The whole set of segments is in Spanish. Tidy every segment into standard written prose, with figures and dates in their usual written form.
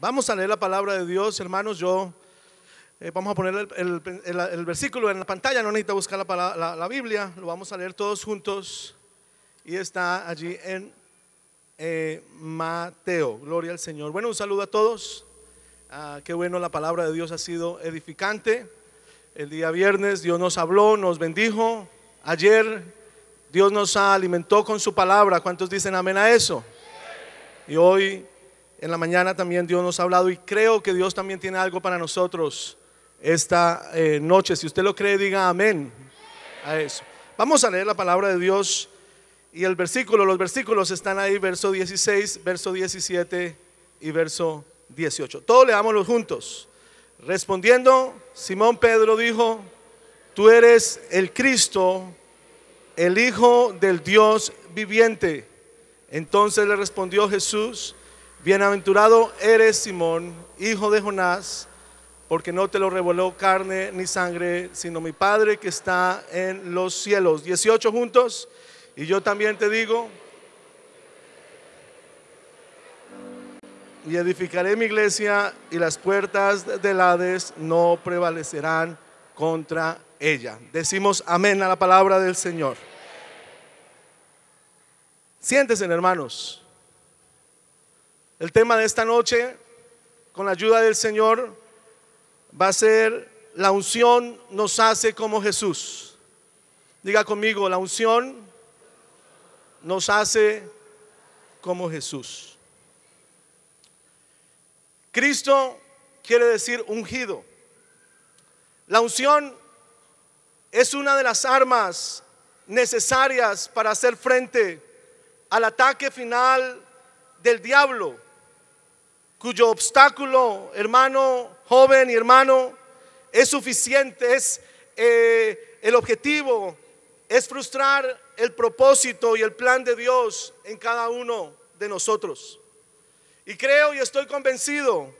Vamos a leer la palabra de Dios, hermanos. Vamos a poner el versículo en la pantalla. No necesita buscar la Biblia. Lo vamos a leer todos juntos. Y está allí en Mateo. Gloria al Señor. Bueno, un saludo a todos. Qué bueno, la palabra de Dios ha sido edificante. El día viernes Dios nos habló, nos bendijo. Ayer Dios nos alimentó con su palabra. ¿Cuántos dicen amén a eso? Y hoy en la mañana también Dios nos ha hablado, y creo que Dios también tiene algo para nosotros esta noche. Si usted lo cree, diga amén a eso. Vamos a leer la palabra de Dios y los versículos están ahí, verso 16, verso 17 y verso 18. Todos leámoslos juntos. Respondiendo, Simón Pedro dijo: tú eres el Cristo, el Hijo del Dios viviente. Entonces le respondió Jesús: bienaventurado eres, Simón, hijo de Jonás, porque no te lo reveló carne ni sangre, sino mi Padre que está en los cielos. 18 juntos. Y yo también te digo, y edificaré mi iglesia, y las puertas del Hades no prevalecerán contra ella. Decimos amén a la palabra del Señor. Siéntense, hermanos. El tema de esta noche, con la ayuda del Señor, va a ser: la unción nos hace como Jesús. Diga conmigo: la unción nos hace como Jesús. Cristo quiere decir ungido. La unción es una de las armas necesarias para hacer frente al ataque final del diablo, cuyo obstáculo, hermano joven y hermano, es suficiente. El objetivo es frustrar el propósito y el plan de Dios en cada uno de nosotros. Y creo y estoy convencido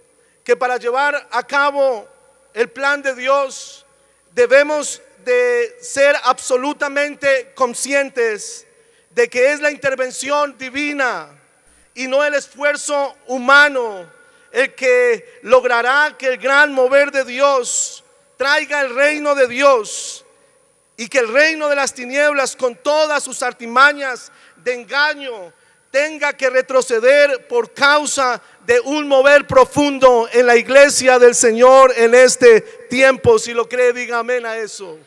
que para llevar a cabo el plan de Dios debemos de ser absolutamente conscientes de que es la intervención divina y no el esfuerzo humano el que logrará que el gran mover de Dios traiga el reino de Dios, y que el reino de las tinieblas, con todas sus artimañas de engaño, tenga que retroceder por causa de un mover profundo en la iglesia del Señor en este tiempo. Si lo cree, diga amén a eso.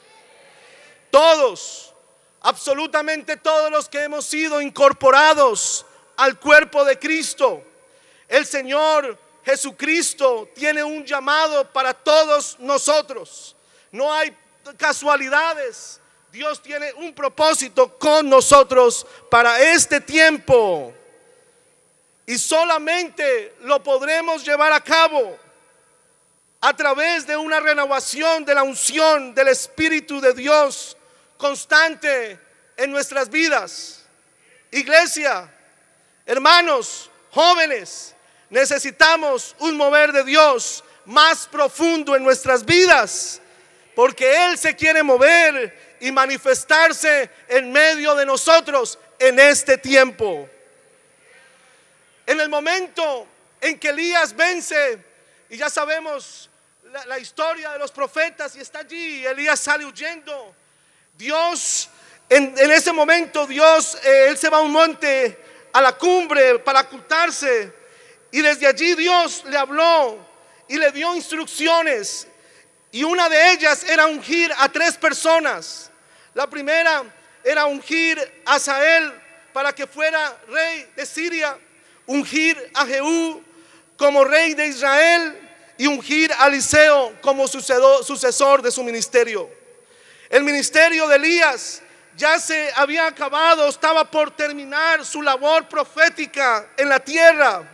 Todos, absolutamente todos los que hemos sido incorporados al cuerpo de Cristo, el Señor Jesucristo tiene un llamado para todos nosotros. No hay casualidades. Dios tiene un propósito con nosotros para este tiempo, y solamente lo podremos llevar a cabo a través de una renovación de la unción del Espíritu de Dios constante en nuestras vidas. Iglesia, hermanos, jóvenes, necesitamos un mover de Dios más profundo en nuestras vidas, porque Él se quiere mover y manifestarse en medio de nosotros en este tiempo. En el momento en que Elías vence, y ya sabemos la historia de los profetas, y está allí, Elías sale huyendo. Dios, en ese momento, Él se va a un monte, a la cumbre, para ocultarse, y desde allí Dios le habló y le dio instrucciones, y una de ellas era ungir a 3 personas. La primera era ungir a Asael para que fuera rey de Siria, ungir a Jehú como rey de Israel, y ungir a Eliseo como sucesor de su ministerio. El ministerio de Elías ya se había acabado, estaba por terminar su labor profética en la tierra,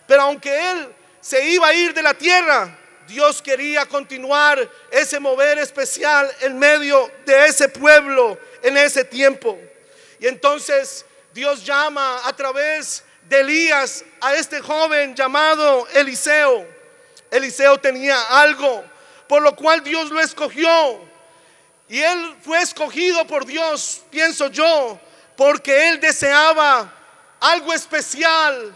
pero aunque él se iba a ir de la tierra, Dios quería continuar ese mover especial en medio de ese pueblo en ese tiempo. Y entonces Dios llama a través de Elías a este joven llamado Eliseo. Eliseo tenía algo por lo cual Dios lo escogió, y él fue escogido por Dios, pienso yo, porque él deseaba algo especial,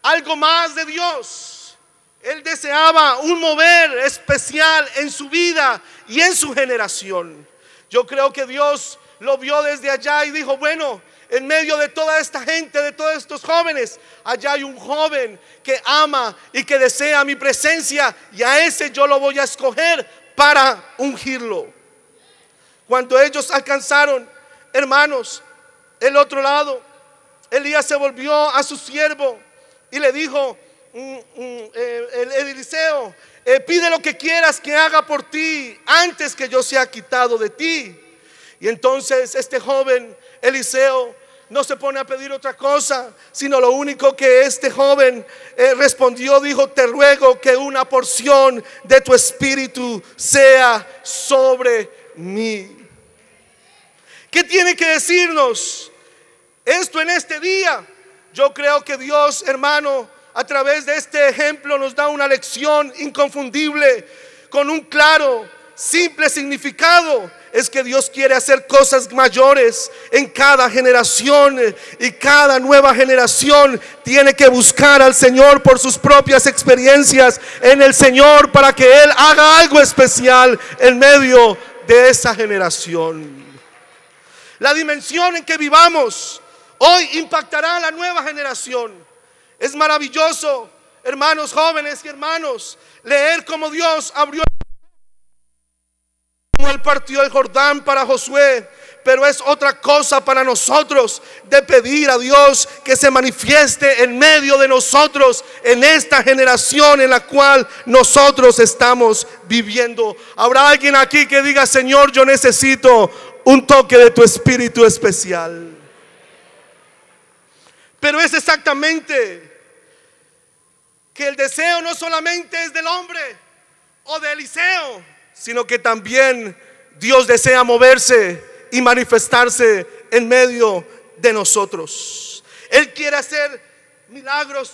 algo más de Dios. Él deseaba un mover especial en su vida y en su generación. Yo creo que Dios lo vio desde allá y dijo, bueno, en medio de toda esta gente, de todos estos jóvenes, allá hay un joven que ama y que desea mi presencia, y a ese yo lo voy a escoger para ungirlo. Cuando ellos alcanzaron, hermanos, el otro lado, Elías se volvió a su siervo y le dijo, Eliseo, pide lo que quieras que haga por ti antes que yo sea quitado de ti. Y entonces este joven Eliseo no se pone a pedir otra cosa, sino lo único que este joven respondió, dijo, te ruego que una porción de tu espíritu sea sobre mí. ¿Qué tiene que decirnos esto en este día? Yo creo que Dios, hermano, a través de este ejemplo nos da una lección inconfundible, con un claro, simple significado. Es que Dios quiere hacer cosas mayores en cada generación, y cada nueva generación tiene que buscar al Señor por sus propias experiencias en el Señor, para que Él haga algo especial en medio de esa generación. La dimensión en que vivamos hoy impactará a la nueva generación. Es maravilloso, hermanos jóvenes y hermanos, leer cómo Dios abrió, como Él partió el Jordán para Josué. Pero es otra cosa para nosotros de pedir a Dios que se manifieste en medio de nosotros en esta generación en la cual nosotros estamos viviendo. ¿Habrá alguien aquí que diga, Señor, yo necesito un toque de tu espíritu especial? Pero es exactamente que el deseo no solamente es del hombre o de Eliseo, sino que también Dios desea moverse y manifestarse en medio de nosotros. Él quiere hacer milagros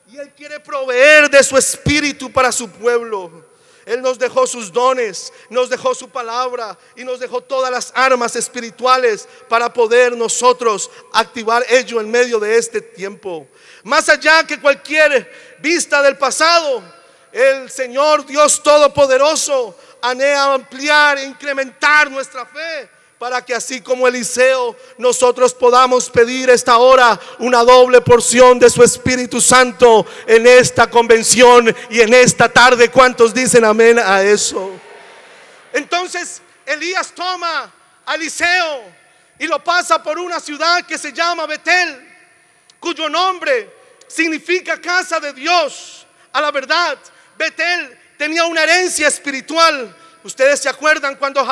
y Él quiere proveer de su espíritu para su pueblo. Él nos dejó sus dones, nos dejó su palabra y nos dejó todas las armas espirituales para poder nosotros activar ello en medio de este tiempo. Más allá que cualquier vista del pasado, el Señor Dios Todopoderoso anhela ampliar e incrementar nuestra fe, para que así como Eliseo nosotros podamos pedir esta hora una doble porción de su Espíritu Santo en esta convención y en esta tarde. ¿Cuántos dicen amén a eso? Entonces Elías toma a Eliseo y lo pasa por una ciudad que se llama Betel, cuyo nombre significa casa de Dios. A la verdad, Betel tenía una herencia espiritual. Ustedes se acuerdan cuando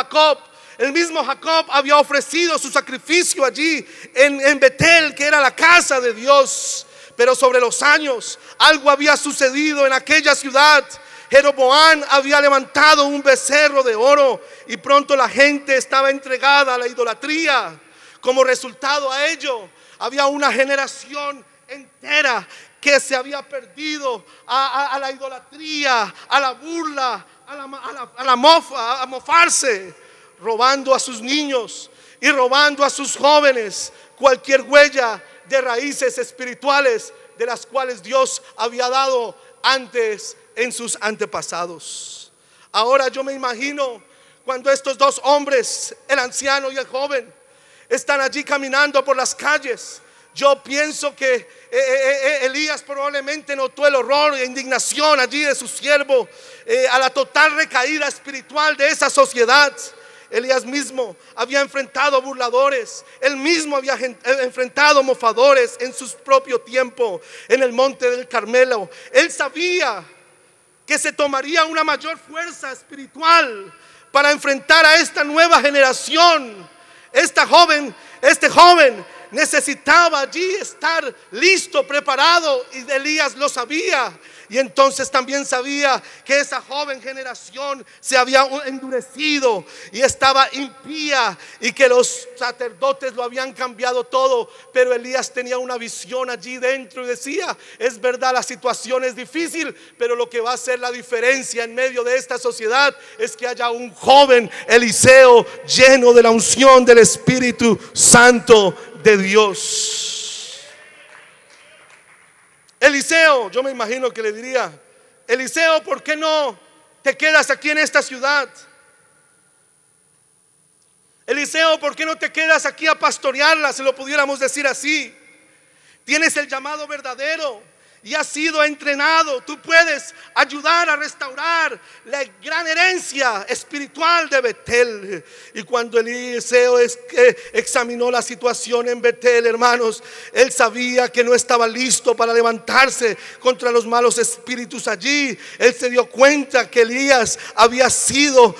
el mismo Jacob había ofrecido su sacrificio allí en Betel, que era la casa de Dios. Pero sobre los años algo había sucedido en aquella ciudad. Jeroboam había levantado un becerro de oro y pronto la gente estaba entregada a la idolatría. Como resultado a ello, había una generación entera que se había perdido a la idolatría, a la burla, a la mofa, a mofarse, robando a sus niños y robando a sus jóvenes cualquier huella de raíces espirituales de las cuales Dios había dado antes en sus antepasados. Ahora yo me imagino cuando estos dos hombres, el anciano y el joven, están allí caminando por las calles. Yo pienso que Elías probablemente notó el horror e indignación allí de su siervo, a la total recaída espiritual de esa sociedad. Elías mismo había enfrentado burladores, él mismo había enfrentado mofadores en su propio tiempo en el monte del Carmelo. Él sabía que se tomaría una mayor fuerza espiritual para enfrentar a esta nueva generación. Este joven necesitaba allí estar listo, preparado, y Elías lo sabía. Y entonces también sabía que esa joven generación se había endurecido y estaba impía, y que los sacerdotes lo habían cambiado todo. Pero Elías tenía una visión allí dentro y decía: es verdad, la situación es difícil, pero lo que va a hacer la diferencia en medio de esta sociedad es que haya un joven Eliseo lleno de la unción del Espíritu Santo de Dios. Eliseo, yo me imagino que le diría: Eliseo, ¿por qué no te quedas aquí en esta ciudad? Eliseo, ¿por qué no te quedas aquí a pastorearla? Si lo pudiéramos decir así. Tienes el llamado verdadero y has sido entrenado. Tú puedes ayudar a restaurar la gran herencia espiritual de Betel. Y cuando Eliseo examinó la situación en Betel, hermanos, él sabía que no estaba listo para levantarse contra los malos espíritus allí. Él se dio cuenta que Elías había sabido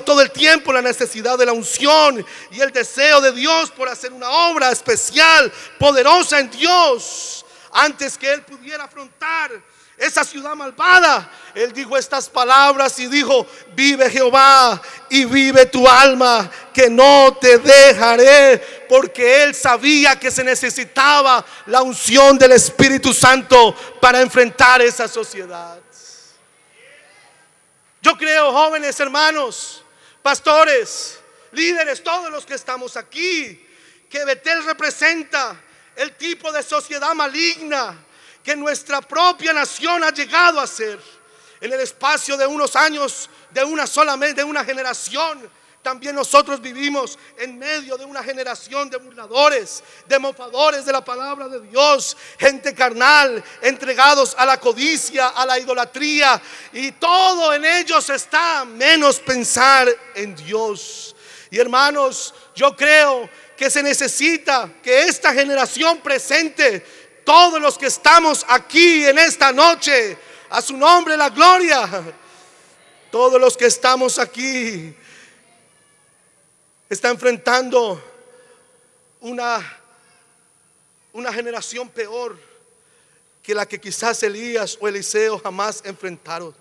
todo el tiempo la necesidad de la unción y el deseo de Dios por hacer una obra especial, poderosa en Dios. Antes que él pudiera afrontar esa ciudad malvada, él dijo estas palabras y dijo: vive Jehová y vive tu alma, que no te dejaré. Porque él sabía que se necesitaba la unción del Espíritu Santo para enfrentar esa sociedad. Yo creo, jóvenes, hermanos, pastores, líderes, todos los que estamos aquí, que Betel representa el tipo de sociedad maligna que nuestra propia nación ha llegado a ser. En el espacio de unos años, de una generación, también nosotros vivimos en medio de una generación de burladores, de mofadores de la palabra de Dios, gente carnal, entregados a la codicia, a la idolatría, y todo en ellos está menos pensar en Dios. Y hermanos, yo creo que se necesita que esta generación presente, todos los que estamos aquí en esta noche, a su nombre la gloria, todos los que estamos aquí, está enfrentando una generación peor que la que quizás Elías o Eliseo jamás enfrentaron.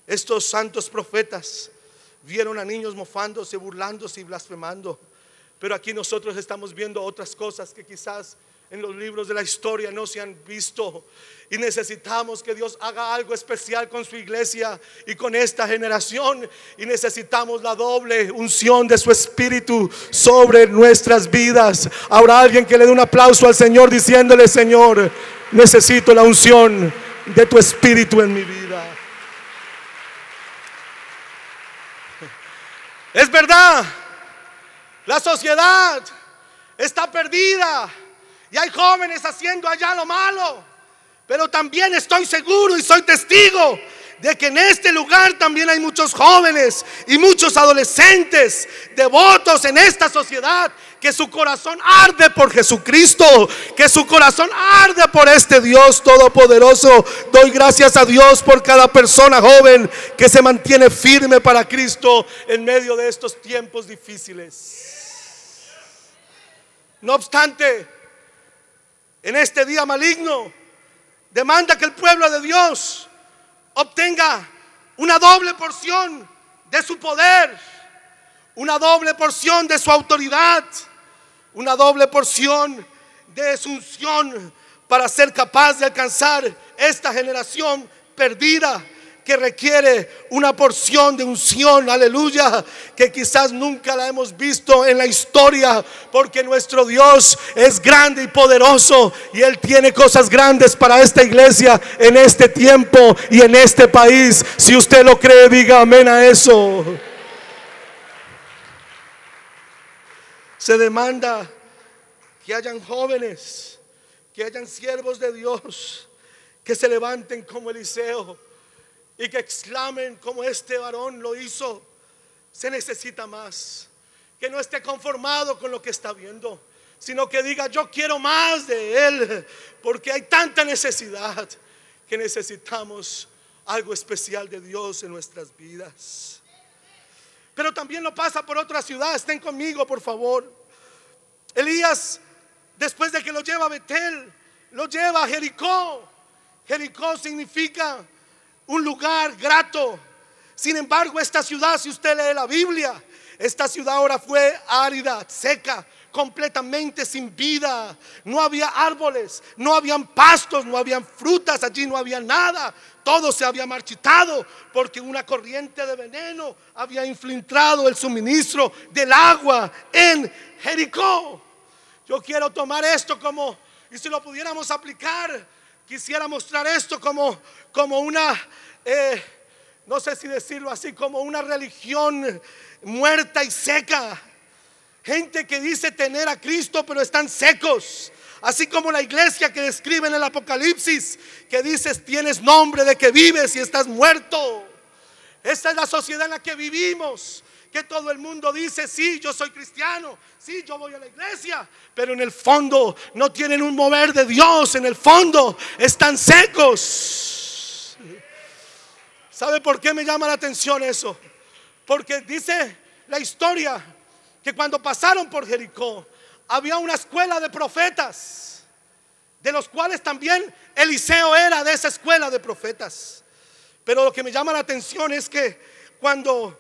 Estos santos profetas vieron a niños mofándose, burlándose y blasfemando. Pero aquí nosotros estamos viendo otras cosas que quizás en los libros de la historia no se han visto. Y necesitamos que Dios haga algo especial con su iglesia y con esta generación. Y necesitamos la doble unción de su Espíritu sobre nuestras vidas. Habrá alguien que le dé un aplauso al Señor diciéndole: Señor, necesito la unción de tu Espíritu en mi vida. Es verdad, la sociedad está perdida y hay jóvenes haciendo allá lo malo, pero también estoy seguro y soy testigo de que en este lugar también hay muchos jóvenes y muchos adolescentes devotos en esta sociedad, que su corazón arde por Jesucristo, que su corazón arde por este Dios todopoderoso. Doy gracias a Dios por cada persona joven que se mantiene firme para Cristo en medio de estos tiempos difíciles. No obstante, en este día maligno demanda que el pueblo de Dios obtenga una doble porción de su poder, una doble porción de su autoridad, una doble porción de su unción para ser capaz de alcanzar esta generación perdida, que requiere una porción de unción, aleluya, que quizás nunca la hemos visto en la historia, porque nuestro Dios es grande y poderoso y Él tiene cosas grandes para esta iglesia en este tiempo y en este país. Si usted lo cree, diga amén a eso. Se demanda que hayan jóvenes, que hayan siervos de Dios, que se levanten como Eliseo y que exclamen como este varón lo hizo. Se necesita más, que no esté conformado con lo que está viendo, sino que diga: yo quiero más de Él, porque hay tanta necesidad que necesitamos algo especial de Dios en nuestras vidas. Pero también lo pasa por otra ciudad. Estén conmigo, por favor. Elías, después de que lo lleva a Betel, lo lleva a Jericó. Jericó significa un lugar grato. Sin embargo, esta ciudad, si usted lee la Biblia, esta ciudad ahora fue árida, seca, completamente sin vida. No había árboles, no habían pastos, no habían frutas, allí no había nada. Todo se había marchitado porque una corriente de veneno había infiltrado el suministro del agua en Jericó. Yo quiero tomar esto como, y si lo pudiéramos aplicar, quisiera mostrar esto como una, no sé si decirlo así, como una religión muerta y seca. Gente que dice tener a Cristo pero están secos. Así como la iglesia que describe en el Apocalipsis, que dices tienes nombre de que vives y estás muerto. Esta es la sociedad en la que vivimos, que todo el mundo dice sí, yo soy cristiano, sí, yo voy a la iglesia, pero en el fondo no tienen un mover de Dios. En el fondo están secos. ¿Sabe por qué me llama la atención eso? Porque dice la historia que cuando pasaron por Jericó había una escuela de profetas, de los cuales también Eliseo era de esa escuela de profetas. Pero lo que me llama la atención es que cuando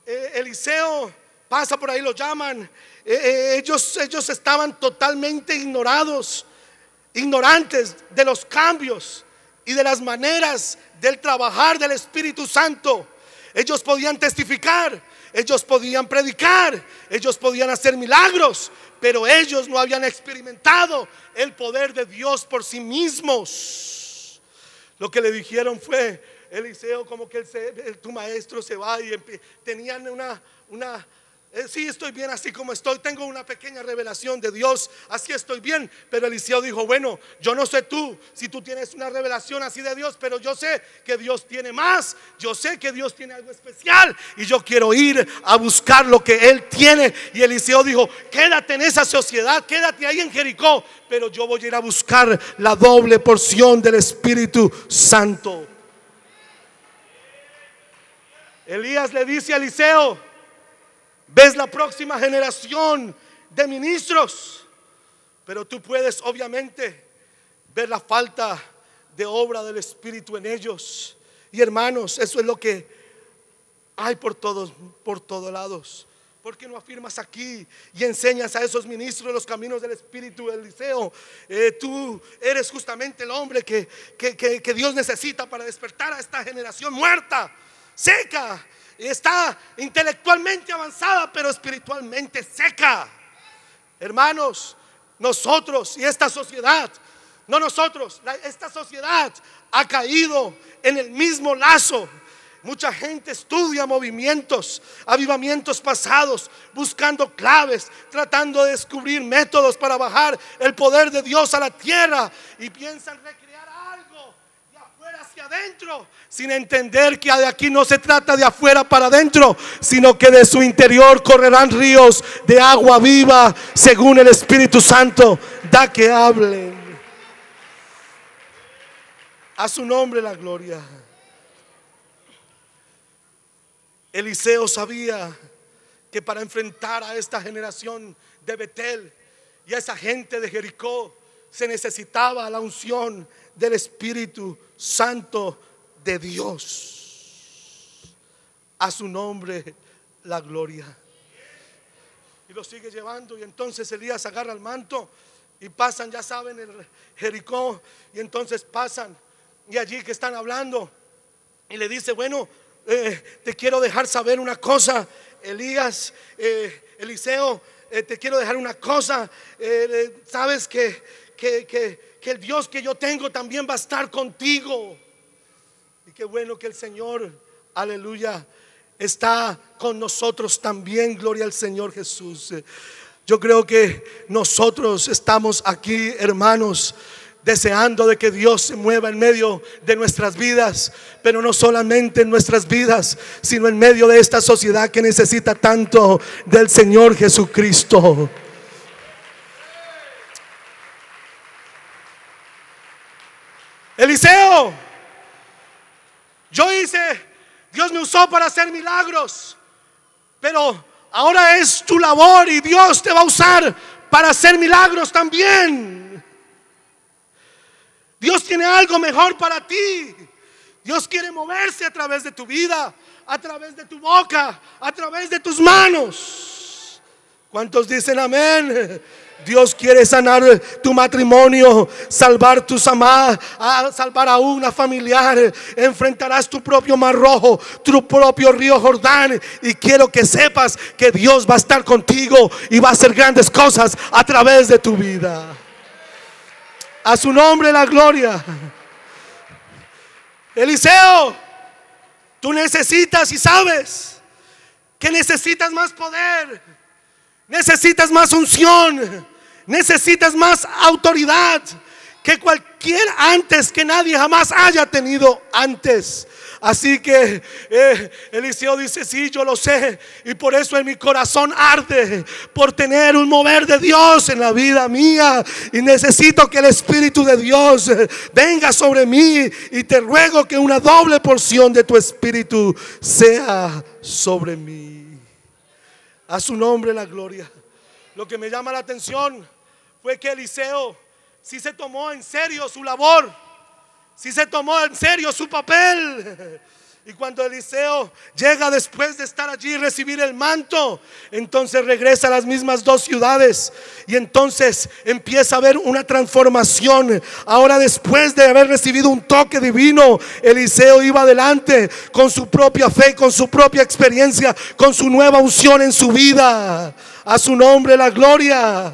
Eliseo pasa por ahí, lo llaman, ellos estaban totalmente ignorantes de los cambios y de las maneras del trabajar del Espíritu Santo. Ellos podían testificar, ellos podían predicar, ellos podían hacer milagros, pero ellos no habían experimentado el poder de Dios por sí mismos. Lo que le dijeron fue: Eliseo, como que tu maestro se va, y tenían sí, estoy bien así como estoy, tengo una pequeña revelación de Dios, así estoy bien. Pero Eliseo dijo: bueno, yo no sé tú si tú tienes una revelación así de Dios, pero yo sé que Dios tiene más, yo sé que Dios tiene algo especial y yo quiero ir a buscar lo que Él tiene. Y Eliseo dijo: quédate en esa sociedad, quédate ahí en Jericó, pero yo voy a ir a buscar la doble porción del Espíritu Santo. Elías le dice a Eliseo: ves la próxima generación de ministros, pero tú puedes obviamente ver la falta de obra del Espíritu en ellos. Y hermanos, eso es lo que hay por todos lados. ¿Por qué no afirmas aquí y enseñas a esos ministros los caminos del Espíritu? Eliseo, tú eres justamente el hombre que Dios necesita para despertar a esta generación muerta, seca. Está intelectualmente avanzada, pero espiritualmente seca. Hermanos, nosotros y esta sociedad, no nosotros, esta sociedad ha caído en el mismo lazo. Mucha gente estudia movimientos, avivamientos pasados, buscando claves, tratando de descubrir métodos para bajar el poder de Dios a la tierra, y piensan recrear algo de afuera hacia adentro, sin entender que de aquí no se trata de afuera para adentro, sino que de su interior correrán ríos de agua viva, según el Espíritu Santo da que hablen. A su nombre la gloria. Eliseo sabía que para enfrentar a esta generación de Betel y a esa gente de Jericó se necesitaba la unción del Espíritu Santo de Dios. A su nombre la gloria. Y lo sigue llevando, y entonces Elías agarra el manto y pasan, ya saben, el Jericó, y entonces pasan, y allí que están hablando, y le dice: bueno, te quiero dejar saber una cosa, Elías, Eliseo, te quiero dejar una cosa. Sabes que el Dios que yo tengo también va a estar contigo. Y qué bueno que el Señor, aleluya, está con nosotros también. Gloria al Señor Jesús. Yo creo que nosotros estamos aquí, hermanos, deseando de que Dios se mueva en medio de nuestras vidas, pero no solamente en nuestras vidas, sino en medio de esta sociedad que necesita tanto del Señor Jesucristo. Eliseo, Dios me usó para hacer milagros, pero ahora es tu labor y Dios te va a usar para hacer milagros también. Dios tiene algo mejor para ti. Dios quiere moverse a través de tu vida, a través de tu boca, a través de tus manos. ¿Cuántos dicen amén? Dios quiere sanar tu matrimonio, salvar salvar a una familiar. Enfrentarás tu propio mar rojo, tu propio río Jordán, y quiero que sepas que Dios va a estar contigo y va a hacer grandes cosas a través de tu vida. A su nombre la gloria. Eliseo, tú necesitas y sabes que necesitas más poder, necesitas más unción, necesitas más autoridad que cualquier antes, que nadie jamás haya tenido antes. Así que Eliseo dice: sí, yo lo sé, y por eso en mi corazón arde por tener un mover de Dios en la vida mía, y necesito que el Espíritu de Dios venga sobre mí, y te ruego que una doble porción de tu Espíritu sea sobre mí. A su nombre la gloria. Lo que me llama la atención fue que Eliseo sí se tomó en serio su labor, sí se tomó en serio su papel. Y cuando Eliseo llega después de estar allí y recibir el manto, entonces regresa a las mismas dos ciudades, y entonces empieza a haber una transformación. Ahora, después de haber recibido un toque divino, Eliseo iba adelante con su propia fe, con su propia experiencia, con su nueva unción en su vida. A su nombre la gloria.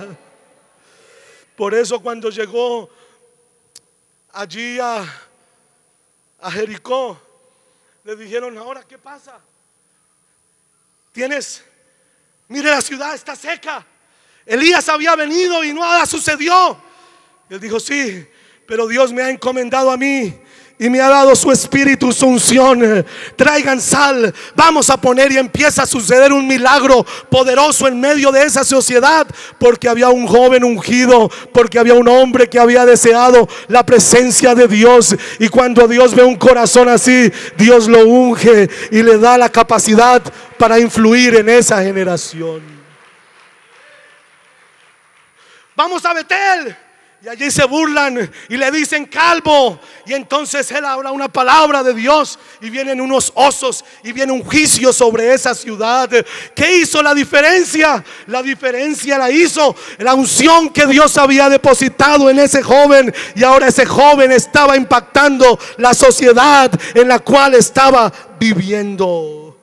Por eso cuando llegó allí a Jericó, le dijeron: ahora ¿qué pasa? Mire, la ciudad está seca. Elías había venido y nada sucedió. Y él dijo: sí, pero Dios me ha encomendado a mí y me ha dado su espíritu, su unción. Traigan sal, vamos a poner. Y empieza a suceder un milagro poderoso en medio de esa sociedad, porque había un joven ungido, porque había un hombre que había deseado la presencia de Dios. Y cuando Dios ve un corazón así, Dios lo unge y le da la capacidad para influir en esa generación. Vamos a Betel. Y allí se burlan y le dicen: calvo. Y entonces él habla una palabra de Dios, y vienen unos osos y viene un juicio sobre esa ciudad. ¿Qué hizo la diferencia? La diferencia la hizo la unción que Dios había depositado en ese joven. Y ahora ese joven estaba impactando la sociedad en la cual estaba viviendo.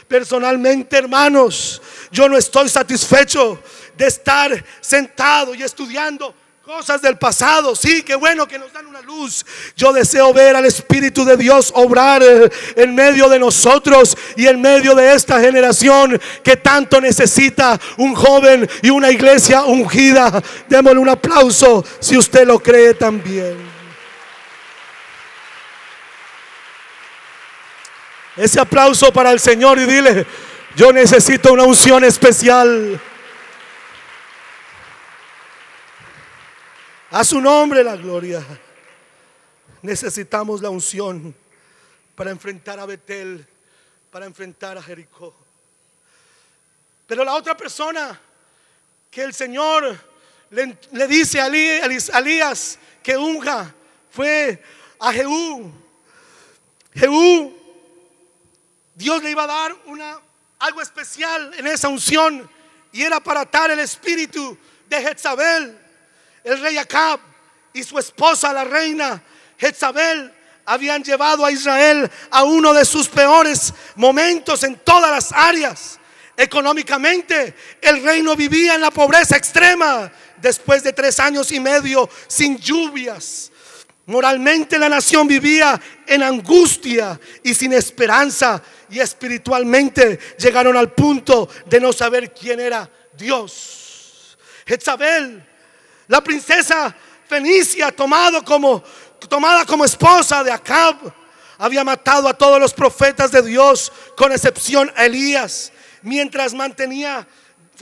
Personalmente, hermanos, yo no estoy satisfecho de estar sentado y estudiando cosas del pasado. Sí, qué bueno que nos dan una luz. Yo deseo ver al Espíritu de Dios obrar en medio de nosotros y en medio de esta generación que tanto necesita un joven y una iglesia ungida. Démosle un aplauso si usted lo cree también. Ese aplauso para el Señor, y dile: yo necesito una unción especial. A su nombre la gloria. Necesitamos la unción para enfrentar a Betel, para enfrentar a Jericó. Pero la otra persona que el Señor le dice a Elías que unja fue a Jehú. Jehú, Dios le iba a dar algo especial en esa unción, y era para atar el espíritu de Jezabel. El rey Acab y su esposa, la reina Jezabel, habían llevado a Israel a uno de sus peores momentos en todas las áreas. Económicamente, el reino vivía en la pobreza extrema después de 3 años y medio sin lluvias. Moralmente, la nación vivía en angustia y sin esperanza, y espiritualmente llegaron al punto de no saber quién era Dios. Jezabel, la princesa fenicia, tomada como esposa de Acab, había matado a todos los profetas de Dios, con excepción a Elías, mientras se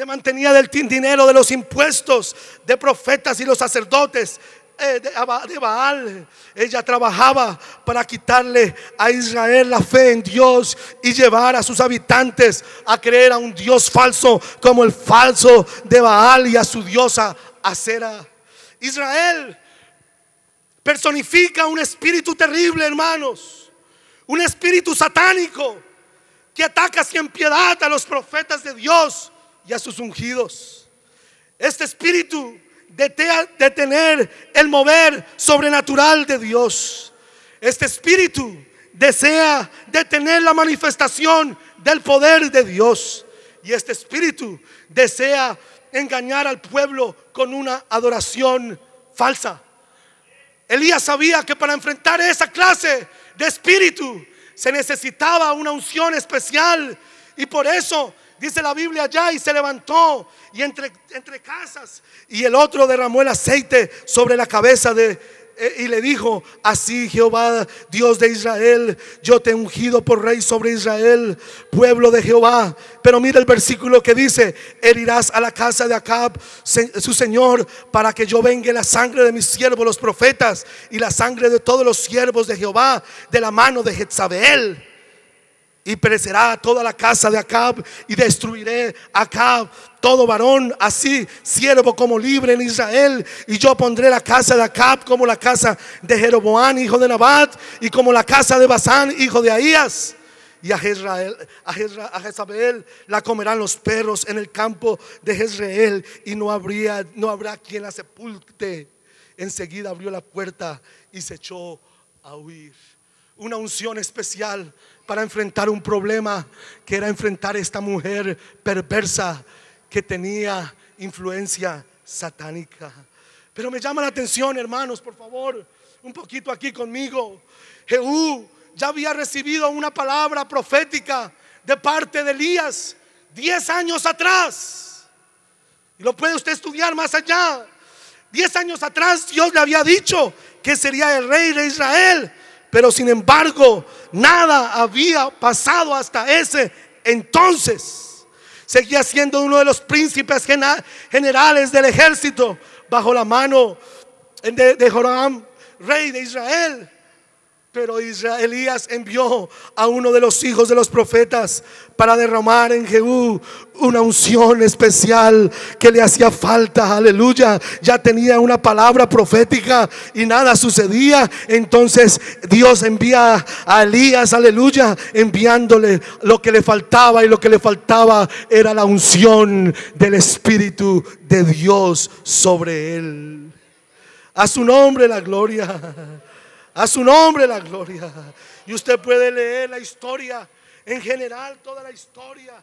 mantenía del dinero de los impuestos de profetas y los sacerdotes de Baal. Ella trabajaba para quitarle a Israel la fe en Dios y llevar a sus habitantes a creer a un Dios falso como el falso de Baal y a su diosa Acera. Israel personifica un espíritu terrible, hermanos, un espíritu satánico que ataca sin piedad a los profetas de Dios y a sus ungidos. Este espíritu detener el mover sobrenatural de Dios. Este espíritu desea detener la manifestación del poder de Dios, y este espíritu desea engañar al pueblo con una adoración falsa. Elías sabía que para enfrentar esa clase de espíritu se necesitaba una unción especial. Y por eso dice la Biblia allá: y se levantó y entre casas, y el otro derramó el aceite sobre la cabeza y le dijo: así Jehová, Dios de Israel, yo te he ungido por rey sobre Israel, pueblo de Jehová. Pero mira el versículo que dice: herirás a la casa de Acab su señor, para que yo vengue la sangre de mis siervos los profetas y la sangre de todos los siervos de Jehová de la mano de Jezabel. Y perecerá toda la casa de Acab, y destruiré a Acab todo varón, así siervo como libre en Israel. Y yo pondré la casa de Acab como la casa de Jeroboam hijo de Nabat, y como la casa de Basán hijo de Ahías. Y a Jezabel la comerán los perros en el campo de Jezreel, y no habrá quien la sepulte. Enseguida abrió la puerta y se echó a huir. Una unción especial para enfrentar un problema, que era enfrentar a esta mujer perversa que tenía influencia satánica. Pero me llama la atención, hermanos, por favor, un poquito aquí conmigo. Jehú ya había recibido una palabra profética de parte de Elías 10 años atrás, y lo puede usted estudiar más allá. 10 años atrás Dios le había dicho que sería el rey de Israel, pero sin embargo nada había pasado hasta ese entonces. Seguía siendo uno de los príncipes generales del ejército bajo la mano de Joram, rey de Israel. Pero Elías envió a uno de los hijos de los profetas para derramar en Jehú una unción especial que le hacía falta. Aleluya. Ya tenía una palabra profética y nada sucedía. Entonces Dios envía a Elías, aleluya, enviándole lo que le faltaba, y lo que le faltaba era la unción del Espíritu de Dios sobre él. A su nombre la gloria. A su nombre la gloria. Y usted puede leer la historia en general, toda la historia,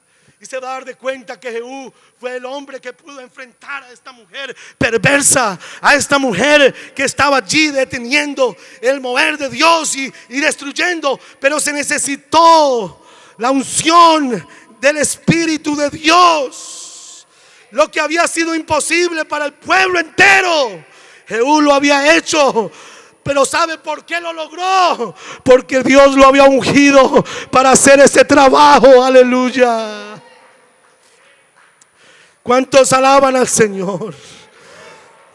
y se va a dar de cuenta que Jehú fue el hombre que pudo enfrentar a esta mujer perversa, a esta mujer que estaba allí deteniendo el mover de Dios y destruyendo. Pero se necesitó la unción del Espíritu de Dios. Lo que había sido imposible para el pueblo entero, Jehú lo había hecho. Pero ¿sabe por qué lo logró? Porque Dios lo había ungido para hacer ese trabajo. Aleluya. ¿Cuántos alaban al Señor?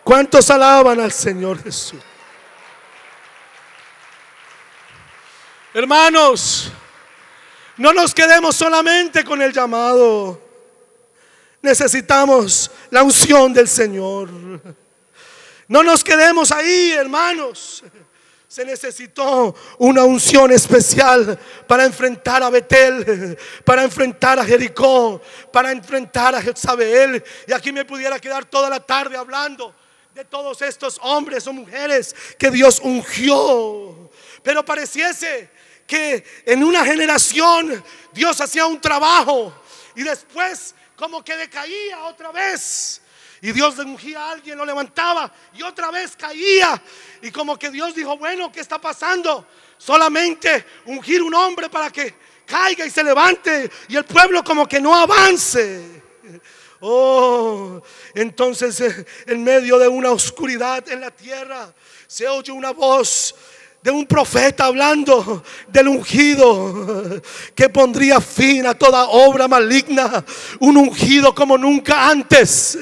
¿Cuántos alaban al Señor Jesús? Hermanos, no nos quedemos solamente con el llamado. Necesitamos la unción del Señor. No nos quedemos ahí, hermanos. Se necesitó una unción especial para enfrentar a Betel, para enfrentar a Jericó, para enfrentar a Jezabel. Y aquí me pudiera quedar toda la tarde hablando de todos estos hombres o mujeres que Dios ungió. Pero pareciese que en una generación Dios hacía un trabajo y después como que decaía otra vez. Y Dios ungía a alguien, lo levantaba y otra vez caía. Y como que Dios dijo: bueno, ¿qué está pasando? Solamente ungir un hombre para que caiga y se levante, y el pueblo como que no avance. Entonces en medio de una oscuridad en la tierra se oye una voz de un profeta hablando del ungido que pondría fin a toda obra maligna. Un ungido como nunca antes.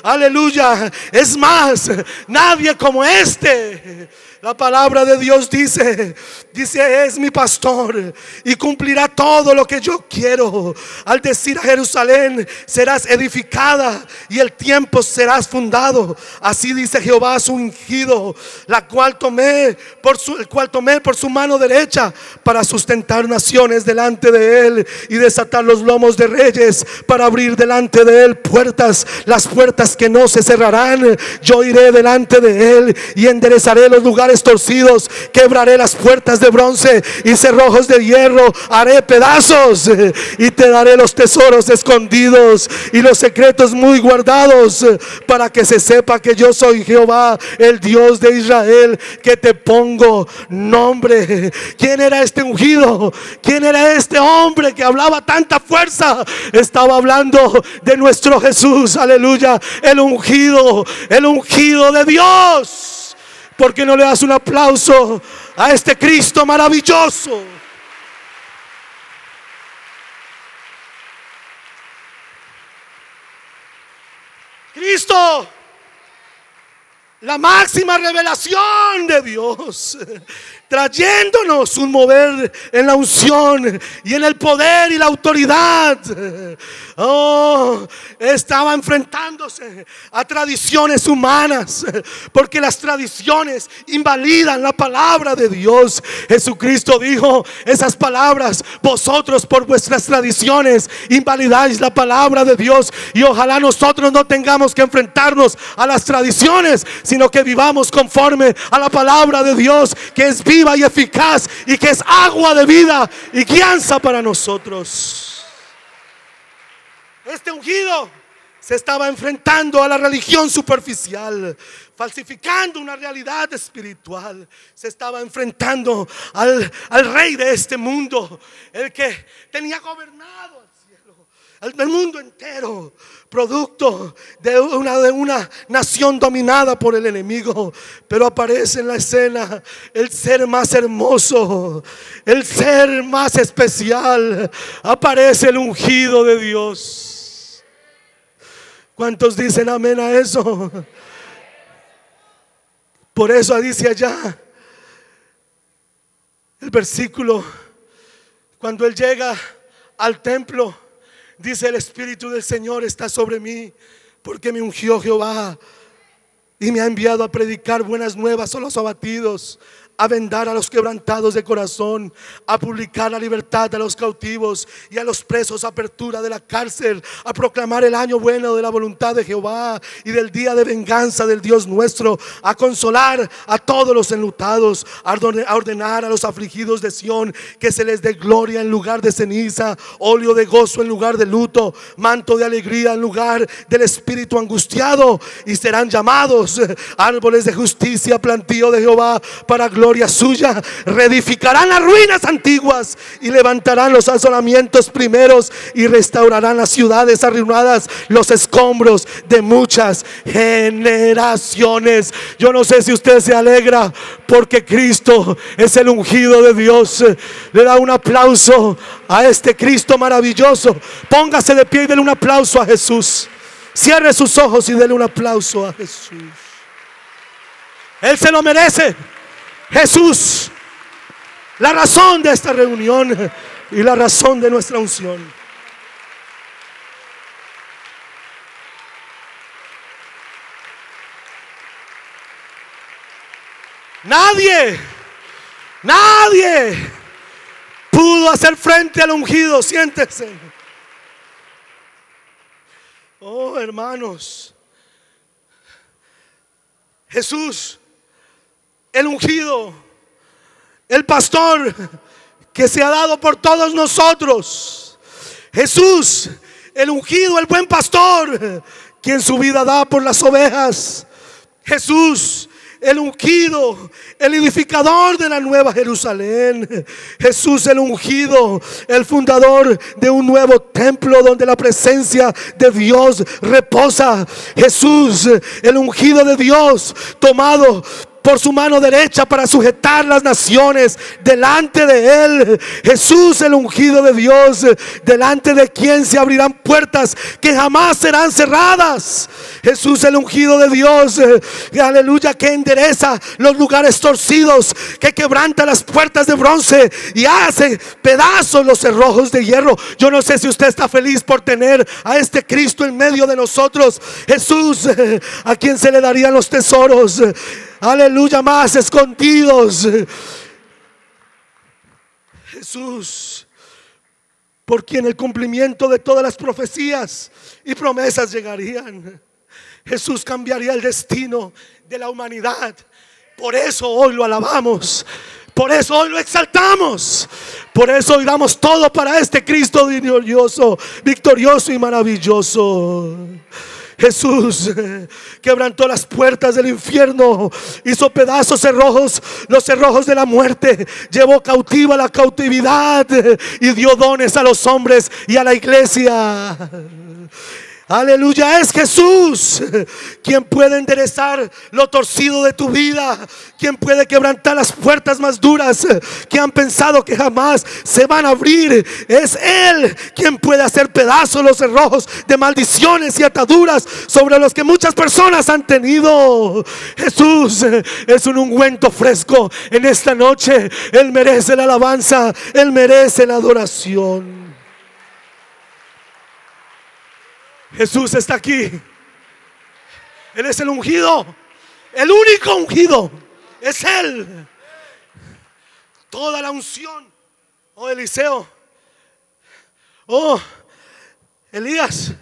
Aleluya. Es más, nadie como este. La palabra de Dios dice: es mi pastor y cumplirá todo lo que yo quiero. Al decir a Jerusalén: serás edificada, y el tiempo serás fundado. Así dice Jehová a su ungido, el cual tomé por su mano derecha para sustentar naciones delante de él y desatar los lomos de reyes, para abrir delante de él puertas, las puertas que no se cerrarán. Yo iré delante de él y enderezaré los lugares lugares torcidos quebraré las puertas de bronce y cerrojos de hierro haré pedazos, y te daré los tesoros escondidos y los secretos muy guardados, para que se sepa que yo soy Jehová, el Dios de Israel, que te pongo nombre. ¿Quién era este ungido? ¿Quién era este hombre que hablaba tanta fuerza? Estaba hablando de nuestro Jesús, aleluya, el ungido de Dios. ¿Por qué no le das un aplauso a este Cristo maravilloso? Cristo, la máxima revelación de Dios, trayéndonos un mover en la unción y en el poder y la autoridad. Estaba enfrentándose a tradiciones humanas, porque las tradiciones invalidan la palabra de Dios. Jesucristo dijo esas palabras: vosotros por vuestras tradiciones invalidáis la palabra de Dios. Y ojalá nosotros no tengamos que enfrentarnos a las tradiciones, sino que vivamos conforme a la palabra de Dios, que es viva y eficaz y que es agua de vida y guianza para nosotros. Este ungido se estaba enfrentando a la religión superficial, falsificando una realidad espiritual. Se estaba enfrentando al rey de este mundo, el que tenía gobernado el mundo entero, producto de una nación dominada por el enemigo. Pero aparece en la escena el ser más hermoso, el ser más especial. Aparece el ungido de Dios. ¿Cuántos dicen amén a eso? Por eso dice allá el versículo, cuando él llega al templo, dice: el Espíritu del Señor está sobre mí, porque me ungió Jehová y me ha enviado a predicar buenas nuevas a los abatidos, a vendar a los quebrantados de corazón, a publicar la libertad a los cautivos y a los presos apertura de la cárcel, a proclamar el año bueno de la voluntad de Jehová y del día de venganza del Dios nuestro, a consolar a todos los enlutados, a ordenar a los afligidos de Sión que se les dé gloria en lugar de ceniza, óleo de gozo en lugar de luto, manto de alegría en lugar del espíritu angustiado, y serán llamados árboles de justicia, plantío de Jehová para gloria suya. Reedificarán las ruinas antiguas y levantarán los asolamientos primeros y restaurarán las ciudades arruinadas, los escombros de muchas generaciones. Yo no sé si usted se alegra porque Cristo es el ungido de Dios. Le da un aplauso a este Cristo maravilloso. Póngase de pie y dele un aplauso a Jesús. Cierre sus ojos y dele un aplauso a Jesús. Él se lo merece. Jesús, la razón de esta reunión y la razón de nuestra unción. Nadie pudo hacer frente al ungido. Siéntese. Oh, hermanos, Jesús, el ungido, el pastor que se ha dado por todos nosotros. Jesús, el ungido, el buen pastor, quien su vida da por las ovejas. Jesús, el ungido, el edificador de la nueva Jerusalén. Jesús, el ungido, el fundador de un nuevo templo donde la presencia de Dios reposa. Jesús, el ungido de Dios, tomado por su mano derecha para sujetar las naciones delante de él. Jesús, el ungido de Dios, delante de quien se abrirán puertas que jamás serán cerradas. Jesús, el ungido de Dios, aleluya, que endereza los lugares torcidos, que quebranta las puertas de bronce y hace pedazos los cerrojos de hierro. Yo no sé si usted está feliz por tener a este Cristo en medio de nosotros. Jesús, a quien se le darían los tesoros, aleluya, más escondidos. Jesús, por quien el cumplimiento de todas las profecías y promesas llegarían. Jesús cambiaría el destino de la humanidad. Por eso hoy lo alabamos. Por eso hoy lo exaltamos. Por eso hoy damos todo para este Cristo victorioso, victorioso y maravilloso. Jesús quebrantó las puertas del infierno, hizo pedazos los cerrojos de la muerte, llevó cautiva la cautividad y dio dones a los hombres y a la iglesia. Aleluya, es Jesús quien puede enderezar lo torcido de tu vida, quien puede quebrantar las puertas más duras que han pensado que jamás se van a abrir. Es Él quien puede hacer pedazos los cerrojos de maldiciones y ataduras sobre los que muchas personas han tenido. Jesús es un ungüento fresco en esta noche. Él merece la alabanza, Él merece la adoración. Jesús está aquí. Él es el ungido, el único ungido. Es Él. Toda la unción. Oh Eliseo, oh Elías,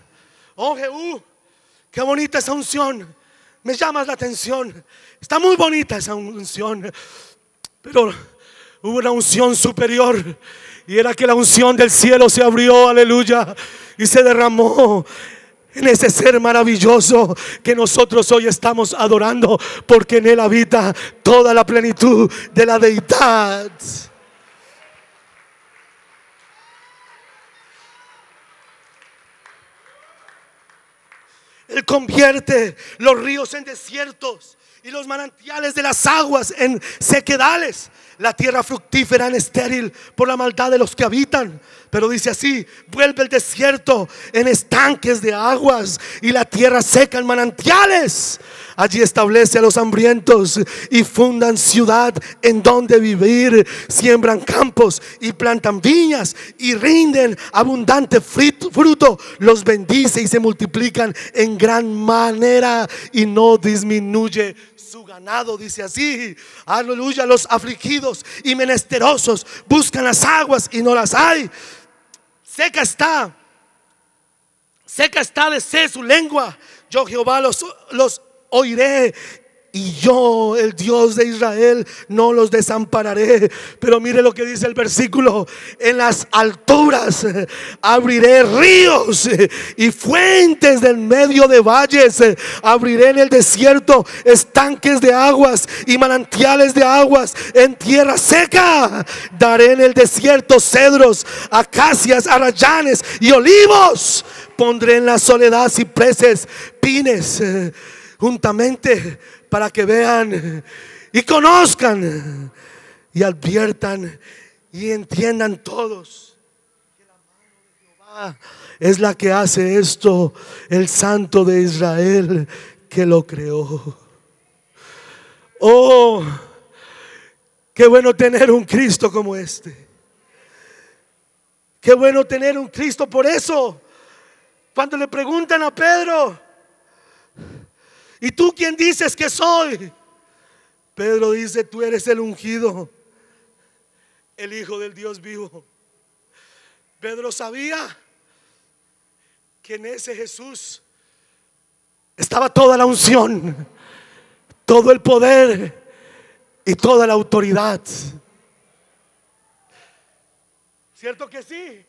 oh Jehú, qué bonita esa unción. Me llamas la atención. Está muy bonita esa unción. Pero hubo una unción superior, y era que la unción del cielo se abrió, aleluya, y se derramó en ese ser maravilloso que nosotros hoy estamos adorando, porque en Él habita toda la plenitud de la deidad. Él convierte los ríos en desiertos y los manantiales de las aguas en sequedales, la tierra fructífera en estéril por la maldad de los que habitan. Pero dice así: vuelve el desierto en estanques de aguas y la tierra seca en manantiales. Allí establece a los hambrientos y fundan ciudad en donde vivir. Siembran campos y plantan viñas y rinden abundante fruto. Los bendice y se multiplican en gran manera y no disminuye su ganado. Dice así: aleluya, los afligidos y menesterosos buscan las aguas y no las hay. Seca está de sed su lengua. Yo Jehová los oiré, y yo, el Dios de Israel, no los desampararé. Pero mire lo que dice el versículo: en las alturas abriré ríos y fuentes del medio de valles. Abriré en el desierto estanques de aguas y manantiales de aguas en tierra seca. Daré en el desierto cedros, acacias, arrayanes y olivos. Pondré en la soledad cipreses, pines juntamente, para que vean y conozcan y adviertan y entiendan todos que la mano de Jehová es la que hace esto, el Santo de Israel que lo creó. Oh, qué bueno tener un Cristo como este. Qué bueno tener un Cristo. Por eso, cuando le preguntan a Pedro: ¿y tú quién dices que soy? Pedro dice: tú eres el ungido, el Hijo del Dios vivo. Pedro sabía que en ese Jesús estaba toda la unción, todo el poder y toda la autoridad. ¿Cierto que sí?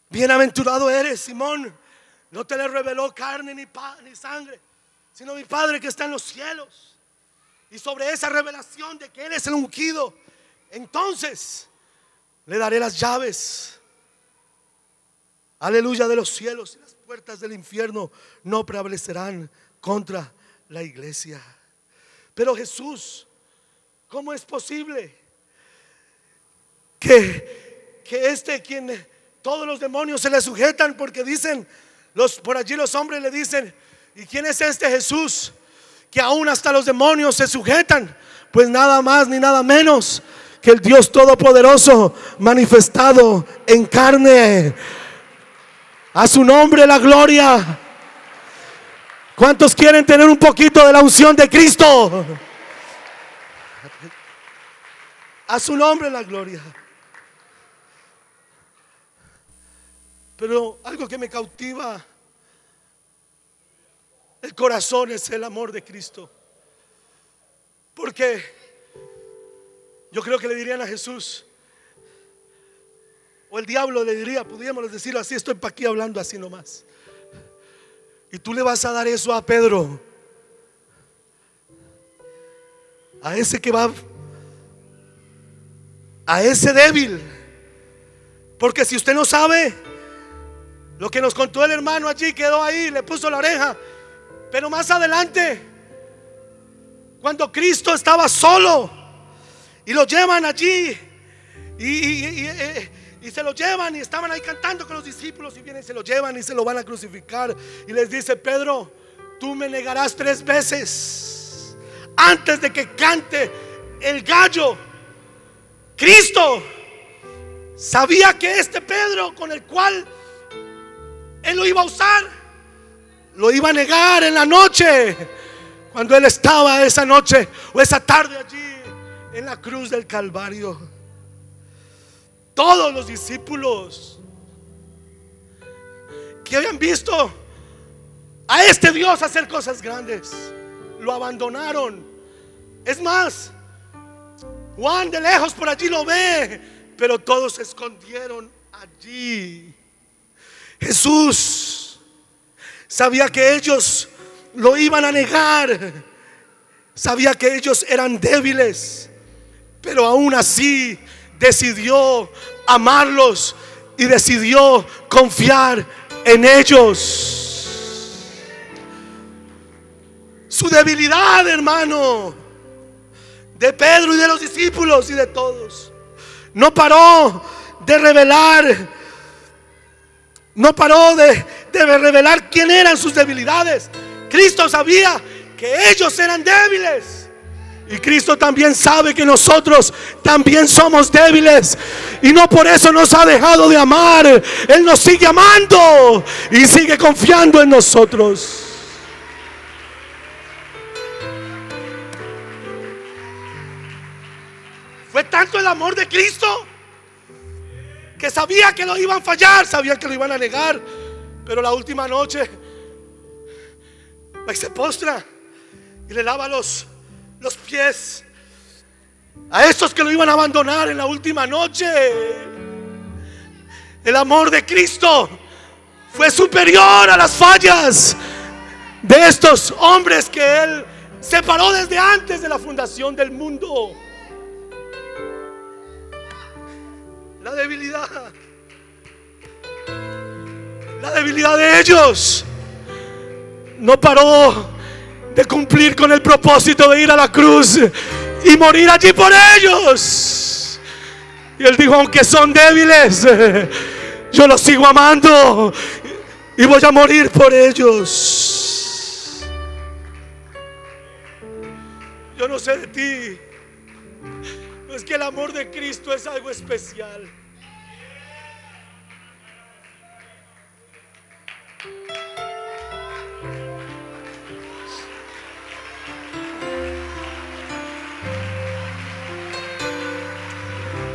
Bienaventurado eres, Simón. No te le reveló carne ni sangre, sino mi Padre que está en los cielos. Y sobre esa revelación de que Él es el ungido, entonces le daré las llaves, aleluya, de los cielos, y las puertas del infierno no prevalecerán contra la iglesia. Pero Jesús, ¿cómo es posible que quien todos los demonios se le sujetan? Porque dicen por allí, los hombres le dicen: ¿y quién es este Jesús que aún hasta los demonios se sujetan? Pues nada más ni nada menos que el Dios Todopoderoso manifestado en carne. A su nombre la gloria. ¿Cuántos quieren tener un poquito de la unción de Cristo? A su nombre la gloria. Pero algo que me cautiva el corazón es el amor de Cristo. Porque yo creo que le dirían a Jesús, o el diablo le diría, pudiéramos decirlo así, estoy para aquí hablando así nomás, y tú le vas a dar eso a Pedro, a ese que va, a ese débil. Porque si usted no sabe, lo que nos contó el hermano allí quedó ahí, le puso la oreja. Pero más adelante, cuando Cristo estaba solo y lo llevan allí y se lo llevan, y estaban ahí cantando con los discípulos, y vienen y se lo llevan y se lo van a crucificar, y les dice: Pedro, tú me negarás 3 veces antes de que cante el gallo. Cristo sabía que este Pedro, con el cual él lo iba a usar, lo iba a negar en la noche, cuando él estaba esa noche o esa tarde allí en la cruz del Calvario. Todos los discípulos que habían visto a este Dios hacer cosas grandes, lo abandonaron. Es más, Juan de lejos por allí lo ve, pero todos se escondieron allí. Jesús sabía que ellos lo iban a negar, sabía que ellos eran débiles, pero aún así decidió amarlos y decidió confiar en ellos. Su debilidad, hermano, de Pedro y de los discípulos y de todos, no paró de revelar, no paró de revelar quién eran sus debilidades. Cristo sabía que ellos eran débiles, y Cristo también sabe que nosotros también somos débiles, y no por eso nos ha dejado de amar. Él nos sigue amando y sigue confiando en nosotros. Fue tanto el amor de Cristo que sabía que lo iban a fallar, sabía que lo iban a negar, pero la última noche va y se postra y le lava los pies a estos que lo iban a abandonar en la última noche. El amor de Cristo fue superior a las fallas de estos hombres que Él separó desde antes de la fundación del mundo. La debilidad de ellos no paró de cumplir con el propósito de ir a la cruz y morir allí por ellos. Y Él dijo: aunque son débiles, yo los sigo amando y voy a morir por ellos. Yo no sé de ti, pero es que el amor de Cristo es algo especial.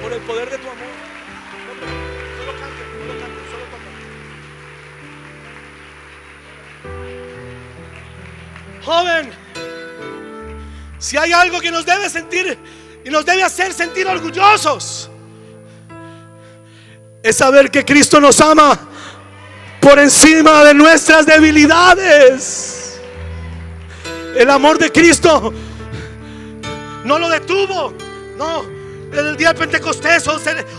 Por el poder de tu amor. Solo cante, solo toca. Joven, si hay algo que nos debe sentir y nos debe hacer sentir orgullosos, es saber que Cristo nos ama por encima de nuestras debilidades. El amor de Cristo no lo detuvo, no. Desde el día de Pentecostés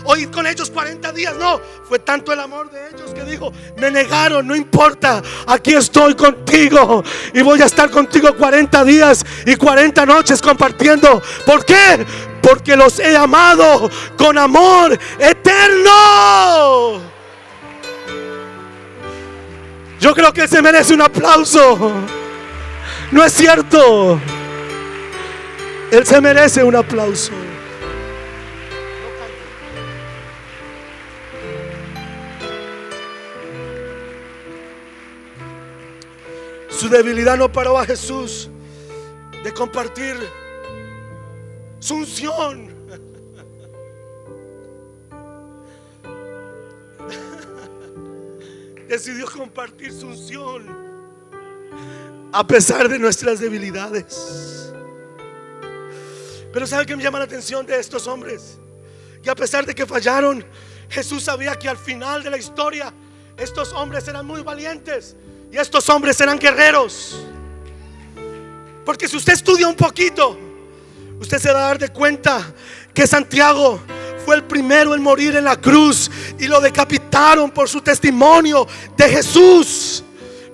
o ir con ellos 40 días, no. Fue tanto el amor de ellos que dijo: me negaron, no importa, aquí estoy contigo y voy a estar contigo 40 días y 40 noches compartiendo. ¿Por qué? Porque los he amado con amor eterno. Yo creo que Él se merece un aplauso. ¿No es cierto? Él se merece un aplauso. Su debilidad no paró a Jesús de compartir su unción. Decidió compartir su unción a pesar de nuestras debilidades. Pero ¿sabe qué me llama la atención de estos hombres? Que a pesar de que fallaron, Jesús sabía que al final de la historia estos hombres eran muy valientes y estos hombres eran guerreros. Porque si usted estudia un poquito, usted se va a dar de cuenta que Santiago fue el primero en morir en la cruz y lo decapitaron por su testimonio de Jesús.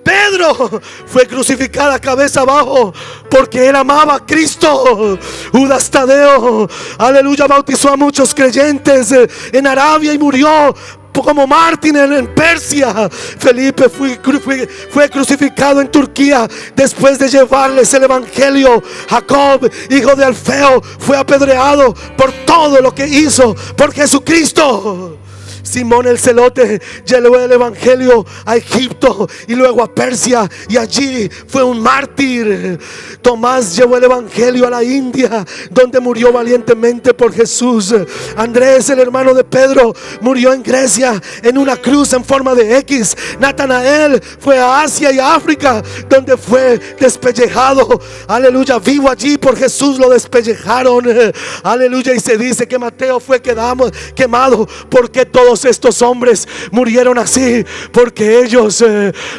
Pedro fue crucificado cabeza abajo porque él amaba a Cristo. Judas Tadeo, aleluya, bautizó a muchos creyentes en Arabia y murió como mártir en Persia. Felipe fue crucificado en Turquía después de llevarles el evangelio. Jacob, hijo de Alfeo, fue apedreado por todo lo que hizo por Jesucristo. Simón el celote llevó el evangelio a Egipto y luego a Persia, y allí fue un mártir. Tomás llevó el evangelio a la India, donde murió valientemente por Jesús. Andrés, el hermano de Pedro, murió en Grecia en una cruz en forma de X. Natanael fue a Asia y a África, donde fue despellejado, aleluya, vivo allí por Jesús lo despellejaron, aleluya. Y se dice que Mateo fue quemado. Porque todos estos hombres murieron así, porque ellos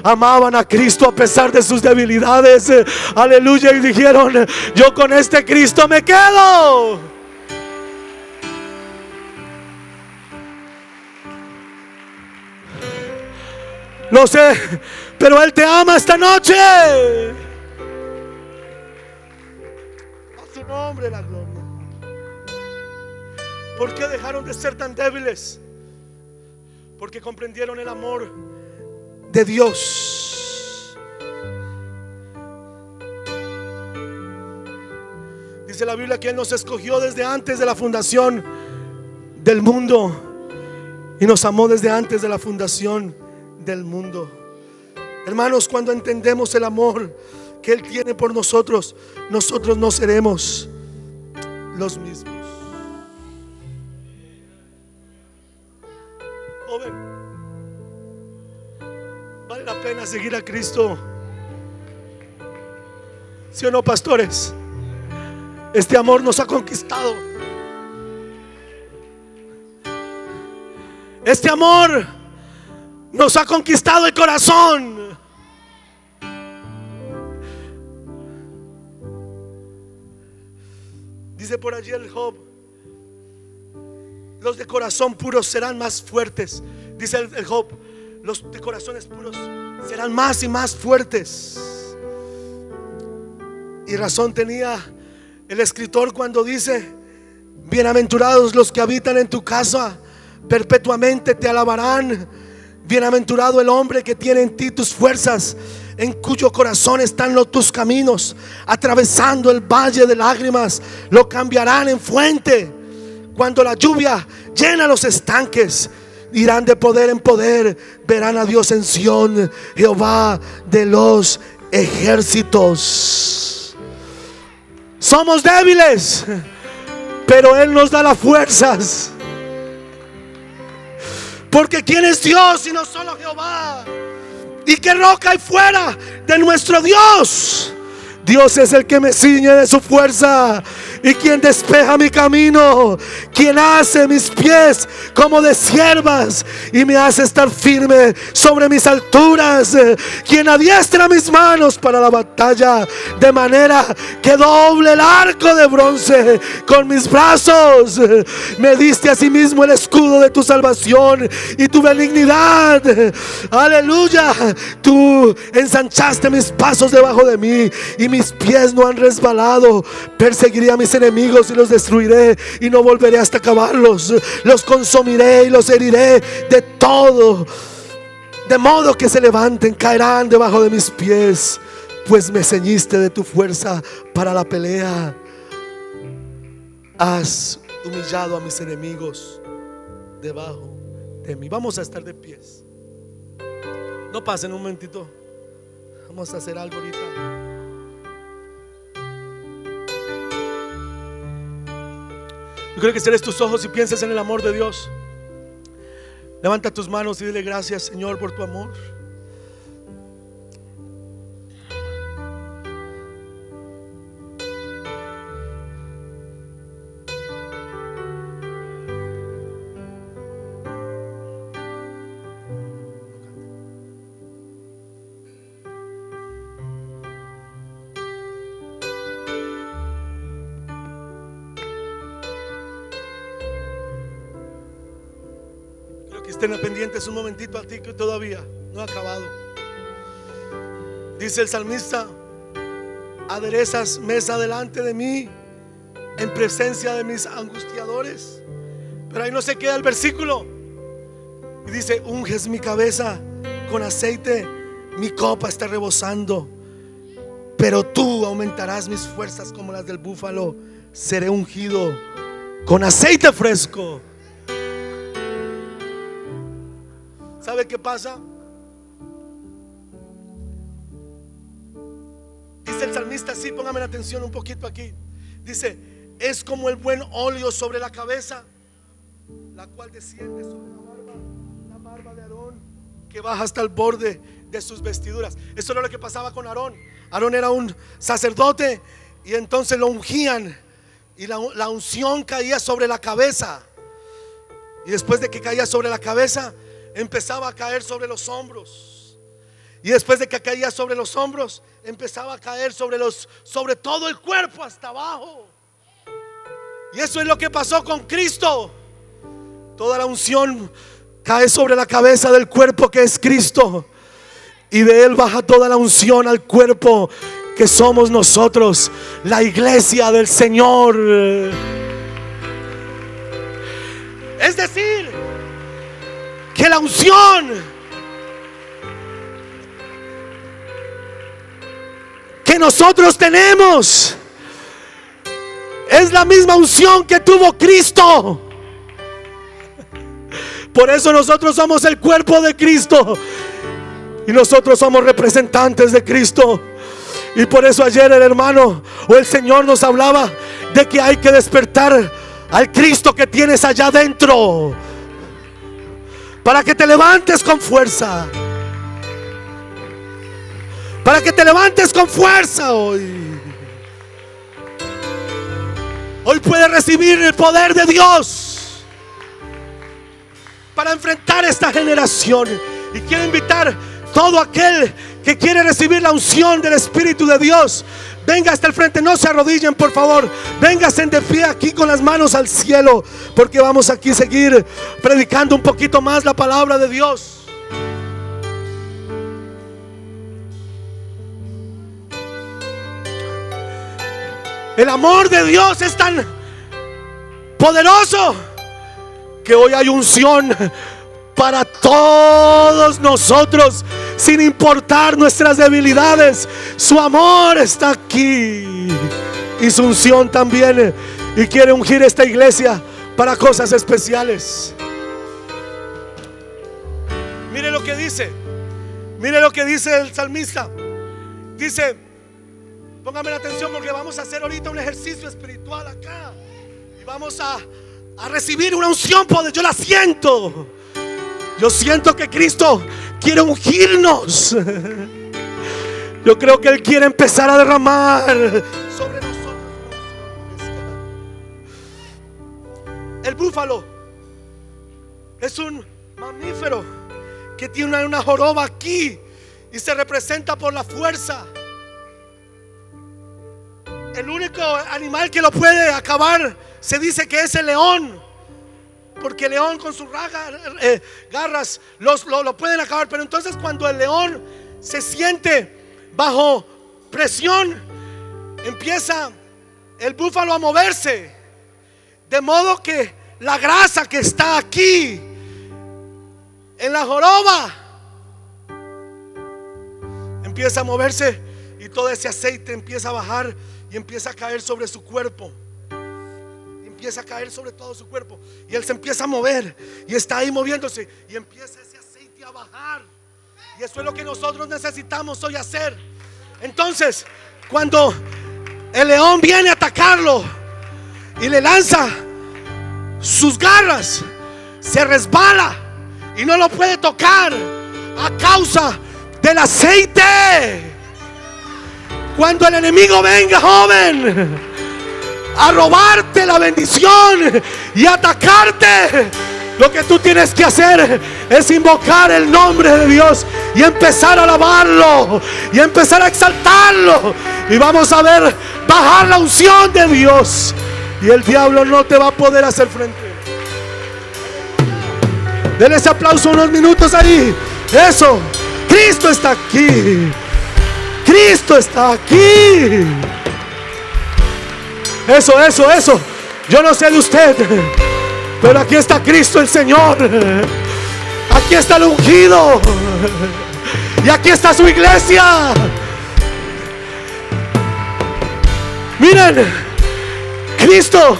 amaban a Cristo a pesar de sus debilidades, aleluya, y dijeron: yo con este Cristo me quedo. No sé, pero Él te ama esta noche. A su nombre la gloria. ¿Por qué dejaron de ser tan débiles? Porque comprendieron el amor de Dios. Dice la Biblia que Él nos escogió desde antes de la fundación del mundo y nos amó desde antes de la fundación del mundo. Hermanos, cuando entendemos el amor que Él tiene por nosotros, nosotros no seremos los mismos. Joven, vale la pena seguir a Cristo, ¿sí o no, pastores? Este amor nos ha conquistado. Este amor nos ha conquistado el corazón. Dice por allí el Job: los de corazón puro serán más fuertes. Dice el Job: los de corazones puros serán más y más fuertes. Y razón tenía el escritor cuando dice: bienaventurados los que habitan en tu casa, perpetuamente te alabarán. Bienaventurado el hombre que tiene en ti tus fuerzas, en cuyo corazón están tus caminos. Atravesando el valle de lágrimas, lo cambiarán en fuente. Cuando la lluvia llena los estanques, irán de poder en poder. Verán a Dios en Sión, Jehová de los ejércitos. Somos débiles, pero Él nos da las fuerzas. Porque ¿quién es Dios sino solo Jehová? ¿Y qué roca hay fuera de nuestro Dios? Dios es el que me ciñe de su fuerza y quien despeja mi camino, quien hace mis pies como de siervas y me hace estar firme sobre mis alturas, quien adiestra mis manos para la batalla, de manera que doble el arco de bronce con mis brazos. Me diste a sí mismo el escudo de tu salvación y tu benignidad. Aleluya. Tú ensanchaste mis pasos debajo de mí y mis pies no han resbalado. Perseguiré a mis enemigos y los destruiré y no volveré hasta acabarlos. Los consumiré y los heriré de todo, de modo que se levanten, caerán debajo de mis pies. Pues me ceñiste de tu fuerza para la pelea. Has humillado a mis enemigos debajo de mí. Vamos a estar de pies. No pasen un momentito. Vamos a hacer algo ahorita. Yo creo que cierres tus ojos y pienses en el amor de Dios. Levanta tus manos y dile: gracias, Señor, por tu amor. Que estén pendientes un momentito a ti que todavía no ha acabado. Dice el salmista: aderezas mesa delante de mí en presencia de mis angustiadores. Pero ahí no se queda el versículo. Y dice: unges mi cabeza con aceite, mi copa está rebosando. Pero tú aumentarás mis fuerzas como las del búfalo. Seré ungido con aceite fresco. ¿Sabe qué pasa? Dice el salmista así, póngame la atención un poquito aquí. Dice: es como el buen óleo sobre la cabeza, la cual desciende sobre la barba de Aarón, que baja hasta el borde de sus vestiduras. Eso era lo que pasaba con Aarón. Aarón era un sacerdote y entonces lo ungían y la unción caía sobre la cabeza. Y después de que caía sobre la cabeza, empezaba a caer sobre los hombros. Y después de que caía sobre los hombros, empezaba a caer sobre todo el cuerpo hasta abajo. Y eso es lo que pasó con Cristo. Toda la unción cae sobre la cabeza del cuerpo que es Cristo, y de Él baja toda la unción al cuerpo que somos nosotros, la iglesia del Señor. Es decir, que la unción que nosotros tenemos es la misma unción que tuvo Cristo. Por eso nosotros somos el cuerpo de Cristo y nosotros somos representantes de Cristo. Y por eso ayer el hermano o el Señor nos hablaba de que hay que despertar al Cristo que tienes allá adentro, para que te levantes con fuerza, para que te levantes con fuerza hoy. Hoy puedes recibir el poder de Dios para enfrentar esta generación. Y quiero invitar a todo aquel que quiere recibir la unción del Espíritu de Dios, venga hasta el frente. No se arrodillen, por favor. Vénganse de pie aquí con las manos al cielo, porque vamos aquí a seguir predicando un poquito más la palabra de Dios. El amor de Dios es tan poderoso que hoy hay unción para todos nosotros, sin importar nuestras debilidades. Su amor está aquí y su unción también, y quiere ungir esta iglesia para cosas especiales. Mire lo que dice, mire lo que dice el salmista. Dice, póngame la atención, porque vamos a hacer ahorita un ejercicio espiritual acá y vamos a recibir una unción poderosa. Yo la siento. Yo siento que Cristo quiere ungirnos. Yo creo que Él quiere empezar a derramar sobre nosotros. El búfalo es un mamífero que tiene una joroba aquí y se representa por la fuerza. El único animal que lo puede acabar se dice que es el león, porque el león con sus garras lo pueden acabar. Pero entonces cuando el león se siente bajo presión, empieza el búfalo a moverse, de modo que la grasa que está aquí en la joroba empieza a moverse, y todo ese aceite empieza a bajar y empieza a caer sobre su cuerpo. Empieza a caer sobre todo su cuerpo, y él se empieza a mover y está ahí moviéndose, y empieza ese aceite a bajar. Y eso es lo que nosotros necesitamos hoy hacer. Entonces, cuando el león viene a atacarlo y le lanza sus garras, se resbala y no lo puede tocar a causa del aceite. Cuando el enemigo venga, joven, a robarte la bendición y atacarte, lo que tú tienes que hacer es invocar el nombre de Dios y empezar a alabarlo y empezar a exaltarlo, y vamos a ver bajar la unción de Dios, y el diablo no te va a poder hacer frente. Denle ese aplauso unos minutos ahí. Eso. Cristo está aquí. Cristo está aquí. Eso, eso, eso. Yo no sé de usted, pero aquí está Cristo el Señor. Aquí está el ungido. Y aquí está su iglesia. Miren, Cristo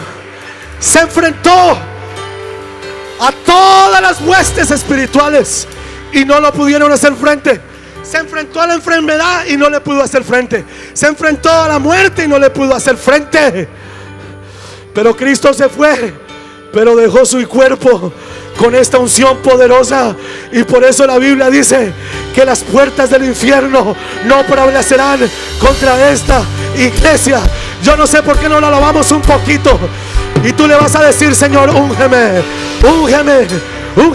se enfrentó a todas las huestes espirituales y no lo pudieron hacer frente. Se enfrentó a la enfermedad y no le pudo hacer frente. Se enfrentó a la muerte y no le pudo hacer frente. Pero Cristo se fue, pero dejó su cuerpo con esta unción poderosa. Y por eso la Biblia dice que las puertas del infierno no prevalecerán contra esta iglesia. Yo no sé por qué no la alabamos un poquito. Y tú le vas a decir: Señor, úngeme, úngeme,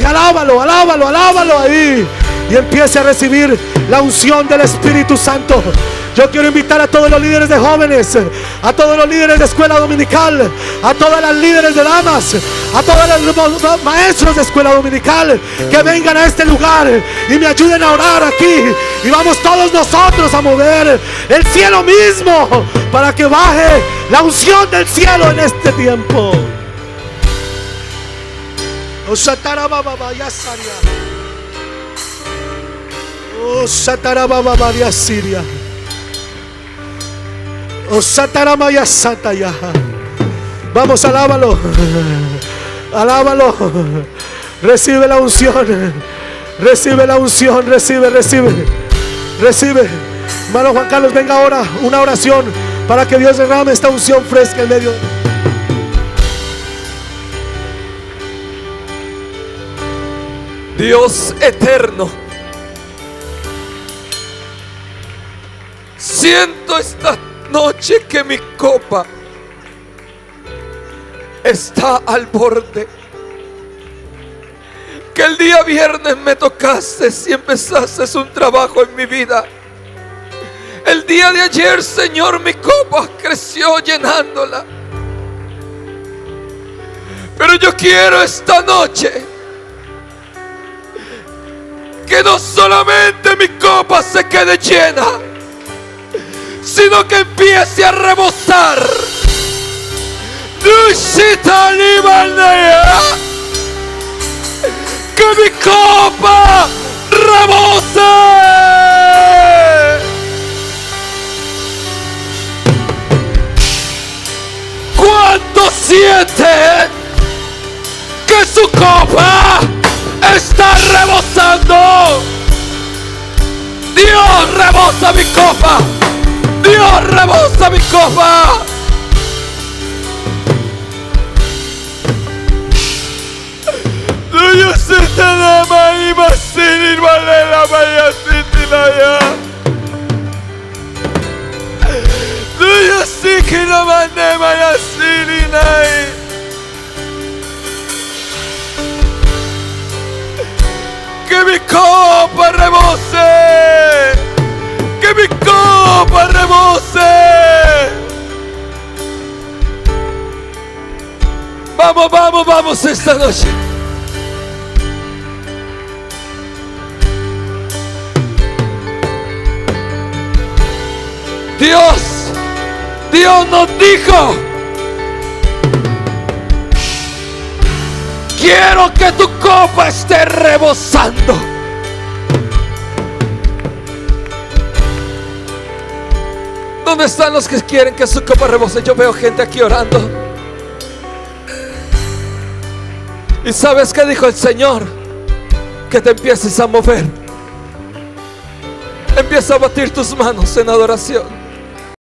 alábalo, alábalo, alábalo ahí. Y empiece a recibir la unción del Espíritu Santo. Yo quiero invitar a todos los líderes de jóvenes, a todos los líderes de escuela dominical, a todas las líderes de damas, a todos los maestros de escuela dominical, que vengan a este lugar y me ayuden a orar aquí. Y vamos todos nosotros a mover el cielo mismo para que baje la unción del cielo en este tiempo. Oh, Satarababa, Yasaria. Oh, Satarababa, Yasiria. Oh, Sataramaya Sataya. Vamos, alábalo. Alábalo. Recibe la unción. Recibe la unción. Recibe, recibe. Recibe. Hermano Juan Carlos, venga ahora una oración para que Dios derrame esta unción fresca en medio. Dios eterno, siento esta noche que mi copa está al borde. Que el día viernes me tocaste y empezaste un trabajo en mi vida. El día de ayer, Señor, mi copa creció llenándola. Pero yo quiero esta noche que no solamente mi copa se quede llena, sino que empiece a rebosar. Que mi copa rebose. ¿Cuánto sienten que su copa está rebosando? Dios, rebosa mi copa. Dios, rebosa mi copa. Yo sé te la mai masini vale la maya sitilaya. Yo sé que no mande maya silinai. Que mi copa rebose. Que mi copa rebose. Vamos, vamos, vamos esta noche. Dios nos dijo: quiero que tu copa esté rebosando. ¿Dónde están los que quieren que su copa rebose? Yo veo gente aquí orando. ¿Y sabes qué dijo el Señor? Que te empieces a mover. Empieza a batir tus manos en adoración.